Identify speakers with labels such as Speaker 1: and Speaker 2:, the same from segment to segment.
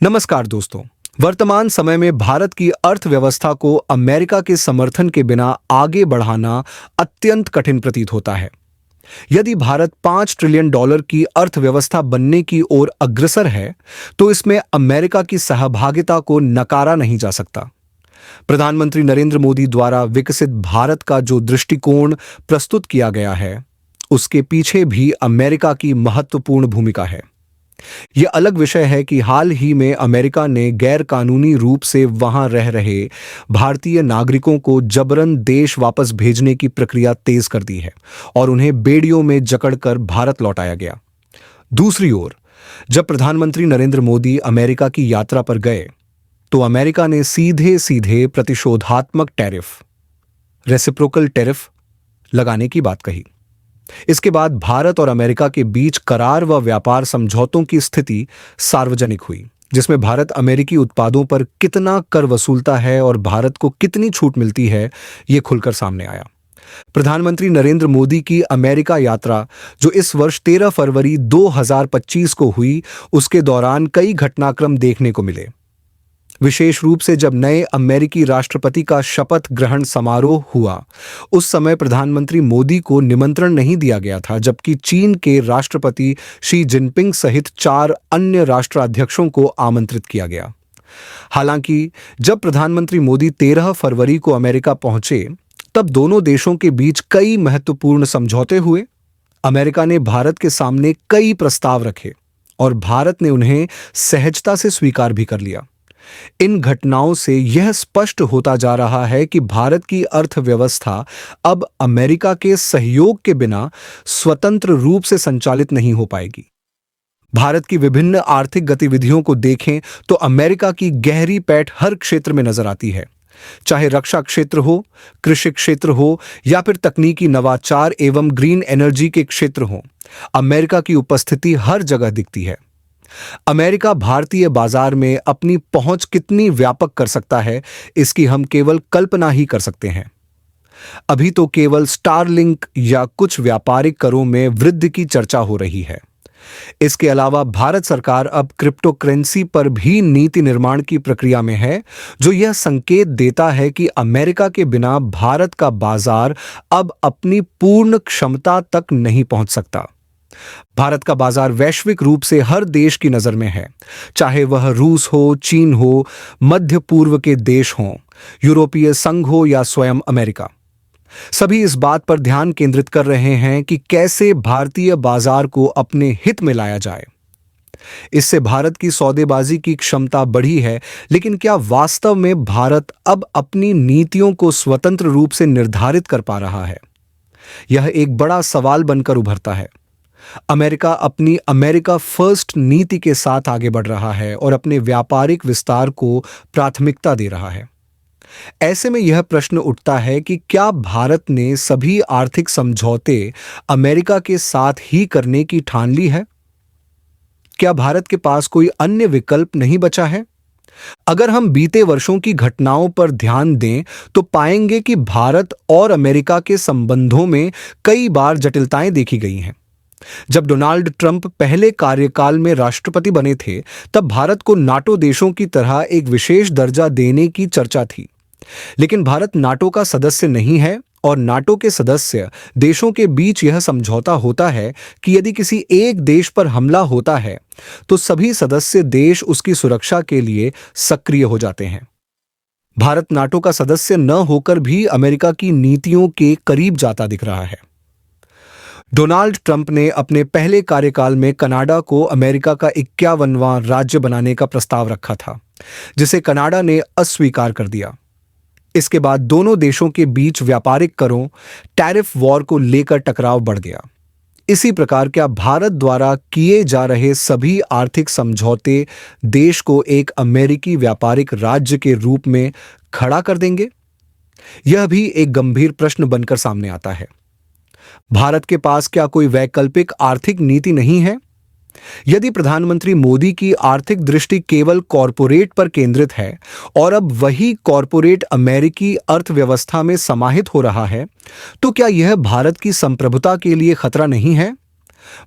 Speaker 1: नमस्कार दोस्तों। वर्तमान समय में भारत की अर्थव्यवस्था को अमेरिका के समर्थन के बिना आगे बढ़ाना अत्यंत कठिन प्रतीत होता है। यदि भारत $5 ट्रिलियन की अर्थव्यवस्था बनने की ओर अग्रसर है, तो इसमें अमेरिका की सहभागिता को नकारा नहीं जा सकता। प्रधानमंत्री नरेंद्र मोदी द्वारा विकसित भारत का जो दृष्टिकोण प्रस्तुत किया गया है, उसके पीछे भी अमेरिका की महत्वपूर्ण भूमिका है। यह अलग विषय है कि हाल ही में अमेरिका ने गैर कानूनी रूप से वहां रह रहे भारतीय नागरिकों को जबरन देश वापस भेजने की प्रक्रिया तेज कर दी है और उन्हें बेड़ियों में जकड़कर भारत लौटाया गया। दूसरी ओर, जब प्रधानमंत्री नरेंद्र मोदी अमेरिका की यात्रा पर गए, तो अमेरिका ने सीधे सीधे प्रतिशोधात्मक टैरिफ, रेसिप्रोकल टैरिफ लगाने की बात कही। इसके बाद भारत और अमेरिका के बीच करार व व्यापार समझौतों की स्थिति सार्वजनिक हुई, जिसमें भारत अमेरिकी उत्पादों पर कितना कर वसूलता है और भारत को कितनी छूट मिलती है, ये खुलकर सामने आया। प्रधानमंत्री नरेंद्र मोदी की अमेरिका यात्रा, जो इस वर्ष 13 फरवरी 2025 को हुई, उसके दौरान कई घटनाक्रम देखने को मिले। विशेष रूप से जब नए अमेरिकी राष्ट्रपति का शपथ ग्रहण समारोह हुआ, उस समय प्रधानमंत्री मोदी को निमंत्रण नहीं दिया गया था, जबकि चीन के राष्ट्रपति शी जिनपिंग सहित 4 अन्य राष्ट्राध्यक्षों को आमंत्रित किया गया। हालांकि जब प्रधानमंत्री मोदी 13 फरवरी को अमेरिका पहुंचे, तब दोनों देशों के बीच कई महत्वपूर्ण समझौते हुए। अमेरिका ने भारत के सामने कई प्रस्ताव रखे और भारत ने उन्हें सहजता से स्वीकार भी कर लिया। इन घटनाओं से यह स्पष्ट होता जा रहा है कि भारत की अर्थव्यवस्था अब अमेरिका के सहयोग के बिना स्वतंत्र रूप से संचालित नहीं हो पाएगी। भारत की विभिन्न आर्थिक गतिविधियों को देखें तो अमेरिका की गहरी पैठ हर क्षेत्र में नजर आती है, चाहे रक्षा क्षेत्र हो, कृषि क्षेत्र हो या फिर तकनीकी नवाचार एवं ग्रीन एनर्जी के क्षेत्र हो। अमेरिका की उपस्थिति हर जगह दिखती है। अमेरिका भारतीय बाजार में अपनी पहुंच कितनी व्यापक कर सकता है, इसकी हम केवल कल्पना ही कर सकते हैं। अभी तो केवल स्टारलिंक या कुछ व्यापारिक करों में वृद्धि की चर्चा हो रही है। इसके अलावा भारत सरकार अब क्रिप्टो करेंसी पर भी नीति निर्माण की प्रक्रिया में है, जो यह संकेत देता है कि अमेरिका के बिना भारत का बाजार अब अपनी पूर्ण क्षमता तक नहीं पहुंच सकता। भारत का बाजार वैश्विक रूप से हर देश की नजर में है, चाहे वह रूस हो, चीन हो, मध्य पूर्व के देश हों, यूरोपीय संघ हो या स्वयं अमेरिका। सभी इस बात पर ध्यान केंद्रित कर रहे हैं कि कैसे भारतीय बाजार को अपने हित में लाया जाए। इससे भारत की सौदेबाजी की क्षमता बढ़ी है, लेकिन क्या वास्तव में भारत अब अपनी नीतियों को स्वतंत्र रूप से निर्धारित कर पा रहा है? यह एक बड़ा सवाल बनकर उभरता है। अमेरिका अपनी अमेरिका फर्स्ट नीति के साथ आगे बढ़ रहा है और अपने व्यापारिक विस्तार को प्राथमिकता दे रहा है। ऐसे में यह प्रश्न उठता है कि क्या भारत ने सभी आर्थिक समझौते अमेरिका के साथ ही करने की ठान ली है? क्या भारत के पास कोई अन्य विकल्प नहीं बचा है? अगर हम बीते वर्षों की घटनाओं पर ध्यान दें, तो पाएंगे कि भारत और अमेरिका के संबंधों में कई बार जटिलताएं देखी गई हैं। जब डोनाल्ड ट्रंप पहले कार्यकाल में राष्ट्रपति बने थे, तब भारत को नाटो देशों की तरह एक विशेष दर्जा देने की चर्चा थी। लेकिन भारत नाटो का सदस्य नहीं है और नाटो के सदस्य देशों के बीच यह समझौता होता है कि यदि किसी एक देश पर हमला होता है, तो सभी सदस्य देश उसकी सुरक्षा के लिए सक्रिय हो जाते हैं। भारत नाटो का सदस्य न होकर भी अमेरिका की नीतियों के करीब जाता दिख रहा है। डोनाल्ड ट्रंप ने अपने पहले कार्यकाल में कनाडा को अमेरिका का 51वां राज्य बनाने का प्रस्ताव रखा था, जिसे कनाडा ने अस्वीकार कर दिया। इसके बाद दोनों देशों के बीच व्यापारिक करों, टैरिफ वॉर को लेकर टकराव बढ़ गया। इसी प्रकार क्या भारत द्वारा किए जा रहे सभी आर्थिक समझौते देश को एक अमेरिकी व्यापारिक राज्य के रूप में खड़ा कर देंगे? यह भी एक गंभीर प्रश्न बनकर सामने आता है। भारत के पास क्या कोई वैकल्पिक आर्थिक नीति नहीं है? यदि प्रधानमंत्री मोदी की आर्थिक दृष्टि केवल कॉरपोरेट पर केंद्रित है और अब वही कॉरपोरेट अमेरिकी अर्थव्यवस्था में समाहित हो रहा है, तो क्या यह भारत की संप्रभुता के लिए खतरा नहीं है?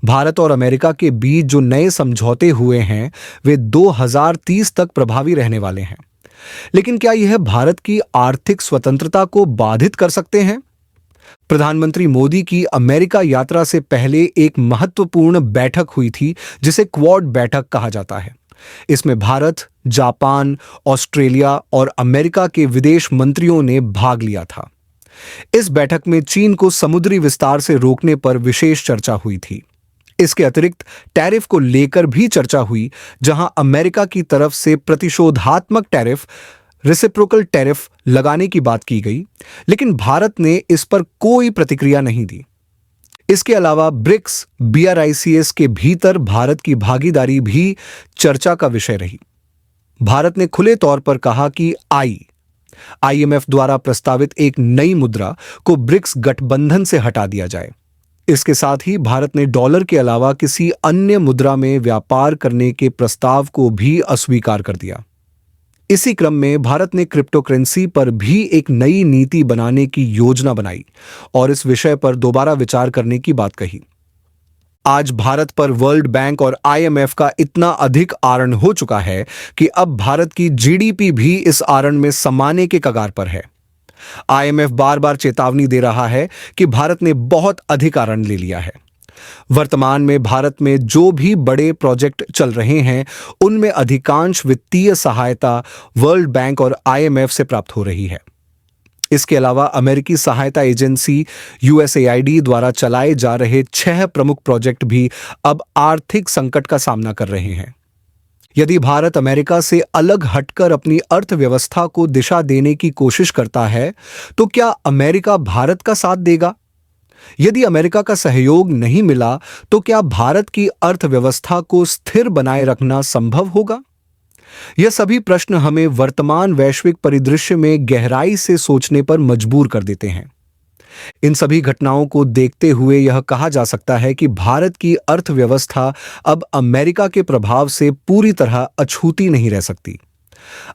Speaker 1: भारत और अमेरिका के बीच जो नए समझौते हुए हैं वे 2030 तक प्रभावी रहने वाले हैं। लेकिन क्या यह भारत की आर्थिक स्वतंत्रता को बाधित कर सकते हैं? प्रधानमंत्री मोदी की अमेरिका यात्रा से पहले एक महत्वपूर्ण बैठक हुई थी जिसे क्वाड बैठक कहा जाता है। इसमें भारत, जापान, ऑस्ट्रेलिया और अमेरिका के विदेश मंत्रियों ने भाग लिया था। इस बैठक में चीन को समुद्री विस्तार से रोकने पर विशेष चर्चा हुई थी। इसके अतिरिक्त टैरिफ को लेकर भी चर्चा हुई, जहां अमेरिका की तरफ से प्रतिशोधात्मक टैरिफ, रेसिप्रोकल टैरिफ लगाने की बात की गई, लेकिन भारत ने इस पर कोई प्रतिक्रिया नहीं दी। इसके अलावा ब्रिक्स BRICS के भीतर भारत की भागीदारी भी चर्चा का विषय रही। भारत ने खुले तौर पर कहा कि IMF द्वारा प्रस्तावित एक नई मुद्रा को ब्रिक्स गठबंधन से हटा दिया जाए। इसके साथ ही भारत ने डॉलर के अलावा किसी अन्य मुद्रा में व्यापार करने के प्रस्ताव को भी अस्वीकार कर दिया। इसी क्रम में भारत ने क्रिप्टो करेंसी पर भी एक नई नीति बनाने की योजना बनाई और इस विषय पर दोबारा विचार करने की बात कही। आज भारत पर वर्ल्ड बैंक और IMF का इतना अधिक आरण हो चुका है कि अब भारत की GDP भी इस आरण में समाने के कगार पर है। IMF बार बार चेतावनी दे रहा है कि भारत ने बहुत अधिक आरण ले लिया है। वर्तमान में भारत में जो भी बड़े प्रोजेक्ट चल रहे हैं उनमें अधिकांश वित्तीय सहायता वर्ल्ड बैंक और IMF से प्राप्त हो रही है। इसके अलावा अमेरिकी सहायता एजेंसी USAID द्वारा चलाए जा रहे 6 प्रमुख प्रोजेक्ट भी अब आर्थिक संकट का सामना कर रहे हैं। यदि भारत अमेरिका से अलग हटकर अपनी अर्थव्यवस्था को दिशा देने की कोशिश करता है, तो क्या अमेरिका भारत का साथ देगा? यदि अमेरिका का सहयोग नहीं मिला, तो क्या भारत की अर्थव्यवस्था को स्थिर बनाए रखना संभव होगा? यह सभी प्रश्न हमें वर्तमान वैश्विक परिदृश्य में गहराई से सोचने पर मजबूर कर देते हैं। इन सभी घटनाओं को देखते हुए यह कहा जा सकता है कि भारत की अर्थव्यवस्था अब अमेरिका के प्रभाव से पूरी तरह अछूती नहीं रह सकती।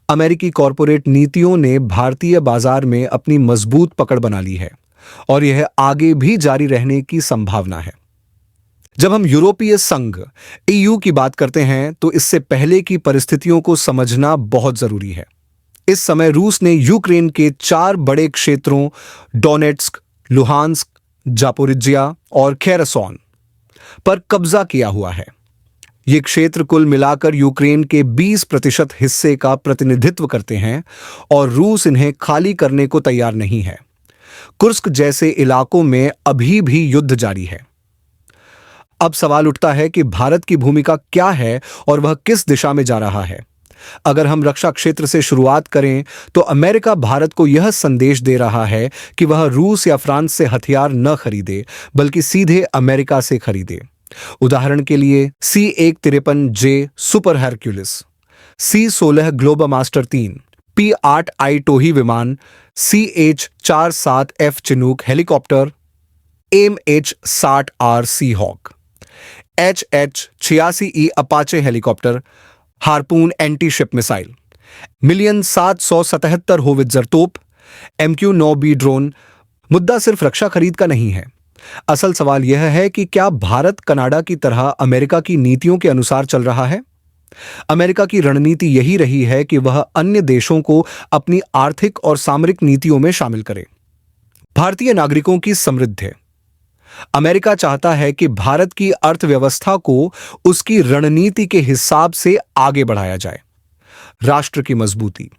Speaker 1: अमेरिकी कॉरपोरेट नीतियों ने भारतीय बाजार में अपनी मजबूत पकड़ बना ली है और यह आगे भी जारी रहने की संभावना है। जब हम यूरोपीय संघ EU की बात करते हैं तो इससे पहले की परिस्थितियों को समझना बहुत जरूरी है। इस समय रूस ने यूक्रेन के 4 बड़े क्षेत्रों डोनेट्स्क, लुहांस्क, जापोरिज्जिया और खेरसोन पर कब्जा किया हुआ है। ये क्षेत्र कुल मिलाकर यूक्रेन के 20% हिस्से का प्रतिनिधित्व करते हैं और रूस इन्हें खाली करने को तैयार नहीं है। कुर्स्क जैसे इलाकों में अभी भी युद्ध जारी है। अब सवाल उठता है कि भारत की भूमिका क्या है और वह किस दिशा में जा रहा है। अगर हम रक्षा क्षेत्र से शुरुआत करें तो अमेरिका भारत को यह संदेश दे रहा है कि वह रूस या फ्रांस से हथियार न खरीदे बल्कि सीधे अमेरिका से खरीदे। उदाहरण के लिए C-153J super Hercules, C-16 ग्लोबामास्टर 3, P-8I टोही विमान, CH-47F Chinook helicopter, MH-60R Seahawk, HH-86E Apache helicopter, harpoon anti ship missile, million 777 howitzer तोप, MQ-9B ड्रोन। मुद्दा सिर्फ रक्षा खरीद का नहीं है। असल सवाल यह है कि क्या भारत कनाडा की तरह अमेरिका की नीतियों के अनुसार चल रहा है? अमेरिका की रणनीति यही रही है कि वह अन्य देशों को अपनी आर्थिक और सामरिक नीतियों में शामिल करे। भारतीय नागरिकों की समृद्धि। अमेरिका चाहता है कि भारत की अर्थव्यवस्था को उसकी रणनीति के हिसाब से आगे बढ़ाया जाए। राष्ट्र की मजबूती।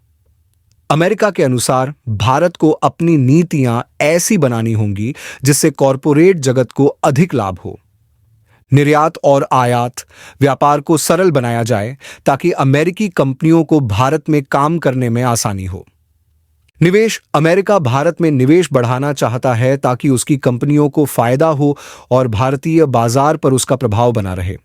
Speaker 1: अमेरिका के अनुसार भारत को अपनी नीतियां ऐसी बनानी होंगी जिससे कॉरपोरेट जगत को अधिक लाभ हो। निर्यात और आयात व्यापार को सरल बनाया जाए ताकि अमेरिकी कंपनियों को भारत में काम करने में आसानी हो। निवेश। अमेरिका भारत में निवेश बढ़ाना चाहता है ताकि उसकी कंपनियों को फायदा हो और भारतीय बाजार पर उसका प्रभाव बना रहे।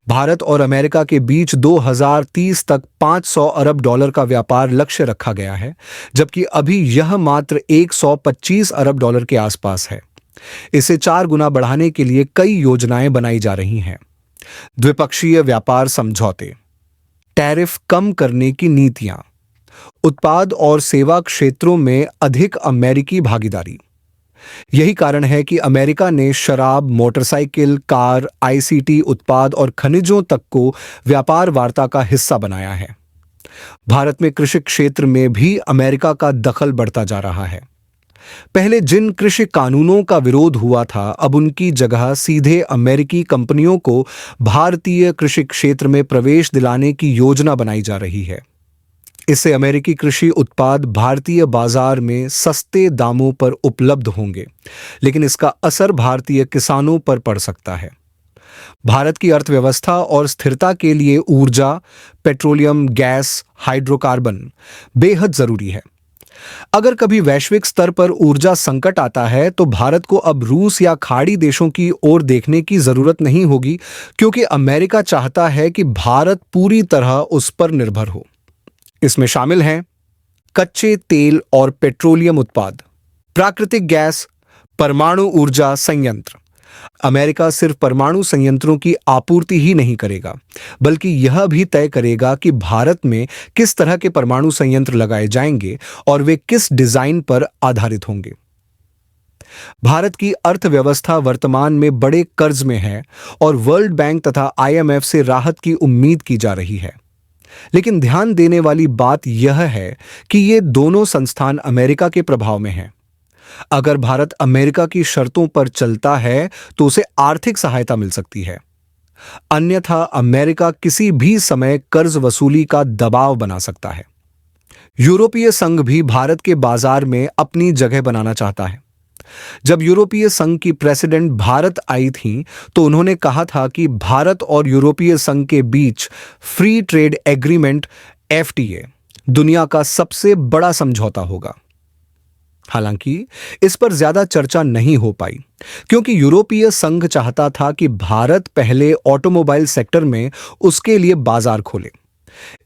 Speaker 1: भारत और अमेरिका के बीच 2030 तक $500 अरब का व्यापार लक्ष्य रखा गया है, जबकि अभी यह मात्र $125 अरब के आसपास है। इसे 4 गुना बढ़ाने के लिए कई योजनाएं बनाई जा रही हैं। द्विपक्षीय व्यापार समझौते, टैरिफ कम करने की नीतियां, उत्पाद और सेवा क्षेत्रों में अधिक अमेरिकी भागीदारी, यही कारण है कि अमेरिका ने शराब, मोटरसाइकिल, कार, आईसीटी उत्पाद और खनिजों तक को व्यापार वार्ता का हिस्सा बनाया है। भारत में कृषि क्षेत्र में भी अमेरिका का दखल बढ़ता जा रहा है। पहले जिन कृषि कानूनों का विरोध हुआ था, अब उनकी जगह सीधे अमेरिकी कंपनियों को भारतीय कृषि क्षेत्र में प्रवेश दिलाने की योजना बनाई जा रही है। इससे अमेरिकी कृषि उत्पाद भारतीय बाजार में सस्ते दामों पर उपलब्ध होंगे, लेकिन इसका असर भारतीय किसानों पर पड़ सकता है। भारत की अर्थव्यवस्था और स्थिरता के लिए ऊर्जा, पेट्रोलियम, गैस, हाइड्रोकार्बन बेहद जरूरी है। अगर कभी वैश्विक स्तर पर ऊर्जा संकट आता है तो भारत को अब रूस या खाड़ी देशों की ओर देखने की जरूरत नहीं होगी, क्योंकि अमेरिका चाहता है कि भारत पूरी तरह उस पर निर्भर हो। इसमें शामिल हैं कच्चे तेल और पेट्रोलियम उत्पाद, प्राकृतिक गैस, परमाणु ऊर्जा संयंत्र। अमेरिका सिर्फ परमाणु संयंत्रों की आपूर्ति ही नहीं करेगा, बल्कि यह भी तय करेगा कि भारत में किस तरह के परमाणु संयंत्र लगाए जाएंगे और वे किस डिजाइन पर आधारित होंगे। भारत की अर्थव्यवस्था वर्तमान में बड़े कर्ज में है और वर्ल्ड बैंक तथा आईएमएफ से राहत की उम्मीद की जा रही है। लेकिन ध्यान देने वाली बात यह है कि ये दोनों संस्थान अमेरिका के प्रभाव में हैं। अगर भारत अमेरिका की शर्तों पर चलता है तो उसे आर्थिक सहायता मिल सकती है, अन्यथा अमेरिका किसी भी समय कर्ज वसूली का दबाव बना सकता है। यूरोपीय संघ भी भारत के बाजार में अपनी जगह बनाना चाहता है। जब यूरोपीय संघ की प्रेसिडेंट भारत आई थीं, तो उन्होंने कहा था कि भारत और यूरोपीय संघ के बीच फ्री ट्रेड एग्रीमेंट एफटीए दुनिया का सबसे बड़ा समझौता होगा। हालांकि इस पर ज्यादा चर्चा नहीं हो पाई, क्योंकि यूरोपीय संघ चाहता था कि भारत पहले ऑटोमोबाइल सेक्टर में उसके लिए बाजार खोले।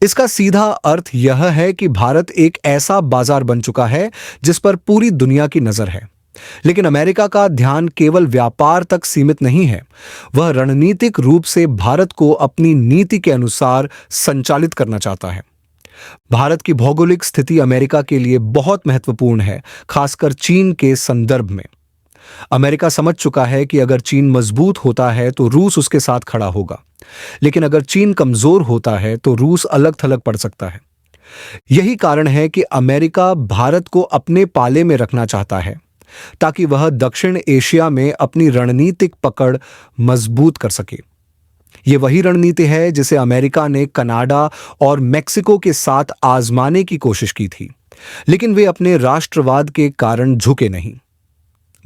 Speaker 1: इसका सीधा अर्थ यह है कि भारत एक ऐसा बाजार बन चुका है जिस पर पूरी दुनिया की नजर है। लेकिन अमेरिका का ध्यान केवल व्यापार तक सीमित नहीं है, वह रणनीतिक रूप से भारत को अपनी नीति के अनुसार संचालित करना चाहता है। भारत की भौगोलिक स्थिति अमेरिका के लिए बहुत महत्वपूर्ण है, खासकर चीन के संदर्भ में। अमेरिका समझ चुका है कि अगर चीन मजबूत होता है तो रूस उसके साथ खड़ा होगा, लेकिन अगर चीन कमजोर होता है तो रूस अलग थलग पड़ सकता है। यही कारण है कि अमेरिका भारत को अपने पाले में रखना चाहता है, ताकि वह दक्षिण एशिया में अपनी रणनीतिक पकड़ मजबूत कर सके। यह वही रणनीति है जिसे अमेरिका ने कनाडा और मेक्सिको के साथ आजमाने की कोशिश की थी, लेकिन वे अपने राष्ट्रवाद के कारण झुके नहीं।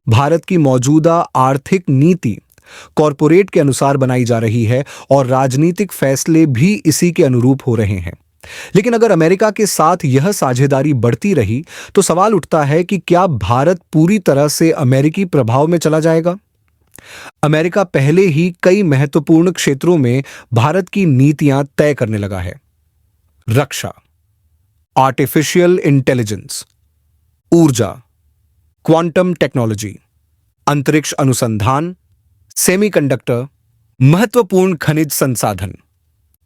Speaker 1: भारत की मौजूदा आर्थिक नीति कॉरपोरेट के अनुसार बनाई जा रही है और राजनीतिक फैसले भी इसी के अनुरूप हो रहे हैं। लेकिन अगर अमेरिका के साथ यह साझेदारी बढ़ती रही तो सवाल उठता है कि क्या भारत पूरी तरह से अमेरिकी प्रभाव में चला जाएगा? अमेरिका पहले ही कई महत्वपूर्ण क्षेत्रों में भारत की नीतियां तय करने लगा है। रक्षा, आर्टिफिशियल इंटेलिजेंस, ऊर्जा, क्वांटम टेक्नोलॉजी, अंतरिक्ष अनुसंधान, सेमीकंडक्टर, महत्वपूर्ण खनिज संसाधन।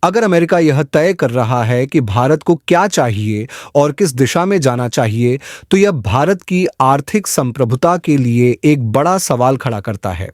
Speaker 1: अगर अमेरिका यह तय कर रहा है कि भारत को क्या चाहिए और किस दिशा में जाना चाहिए, तो यह भारत की आर्थिक संप्रभुता के लिए एक बड़ा सवाल खड़ा करता है।